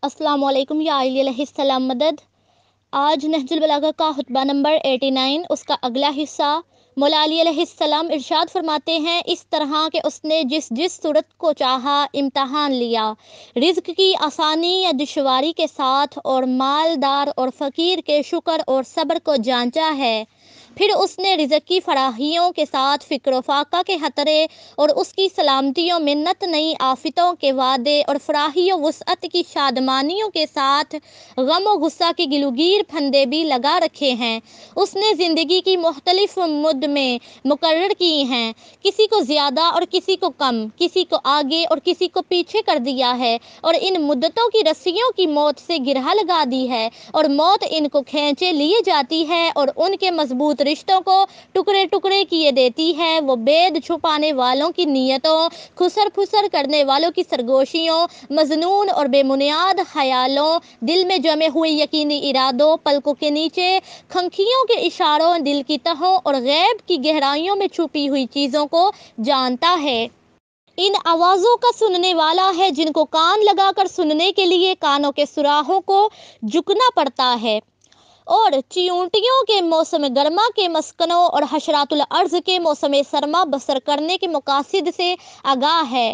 السلام علیکم یا علیہ السلام مدد۔ آج نہج البلاغہ کا خطبہ نمبر 89، اس کا اگلا حصہ۔ مولا علی علیہ السلام ارشاد فرماتے ہیں، اس طرح کہ اس نے جس صورت کو چاہا امتحان لیا، رزق کی آسانی یا دشواری کے ساتھ، اور مالدار اور فقیر کے شکر اور صبر کو جانچا ہے۔ پھر اس نے رزق کی فراخیوں کے ساتھ فکر و فاقہ کے خطرے اور اس کی سلامتیوں، منت نئی آفتوں کے وعدے اور فراخی و وسعت کی شادمانیوں کے ساتھ غم و غصہ کے گلوگیر پھندے بھی لگا رکھے ہیں۔ اس نے زندگی کی مختلف مد میں مقرر کی ہیں، کسی کو زیادہ اور کسی کو کم، کسی کو آگے اور کسی کو پیچھے کر دیا ہے، اور ان مدتوں کی رسیوں کی موت سے گرہ لگا دی ہے، اور موت ان کو کھینچے لیے جاتی ہے اور ان کے مضبوط رشتوں کو ٹکڑے ٹکڑے کیے دیتی ہے۔ وہ بید چھپانے والوں کی نیتوں، خسر پھسر کرنے والوں کی سرگوشیوں، مظنون اور بے بنیاد خیالوں، دل میں جمے ہوئے یقینی ارادوں، پلکوں کے نیچے خنکیوں کے اشاروں، دل کی تہوں اور غیب کی گہرائیوں میں چھپی ہوئی چیزوں کو جانتا ہے۔ ان آوازوں کا سننے والا ہے جن کو کان لگا کر سننے کے لیے کانوں کے سوراخوں کو جھکنا پڑتا ہے، اور چیونٹیوں کے موسم گرما کے مسکنوں اور حشرات الارض کے موسم سرما بسر کرنے کے مقاصد سے آگاہ ہے،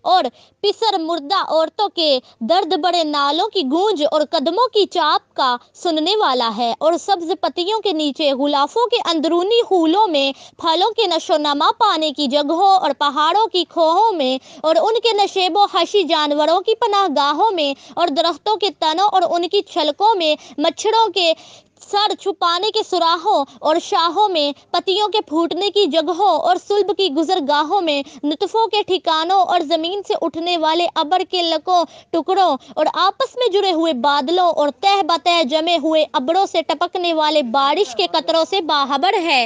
اور پسر مردہ عورتوں کے درد بڑے نالوں کی گونج اور قدموں کی چاپ کا سننے والا ہے، اور سبز پتیوں کے نیچے غلافوں کے اندرونی خولوں میں، پھلوں کے نشو و نما پانے کی جگہوں اور پہاڑوں کی کھوہوں میں، اور ان کے نشیب و حشی جانوروں کی پناہ گاہوں میں، اور درختوں کے تنوں اور ان کی چھلکوں میں، مچھروں کے سر چھپانے کے سوراخوں اور شاخوں میں، پتیوں کے پھوٹنے کی جگہوں اور صلب کی گزرگاہوں میں، نطفوں کے ٹھکانوں اور زمین سے اٹھنے والے ابر کے لکوں ٹکڑوں اور آپس میں جڑے ہوئے بادلوں اور تہ بتہ جمے ہوئے ابروں سے ٹپکنے والے بارش کے قطروں سے باخبر ہے۔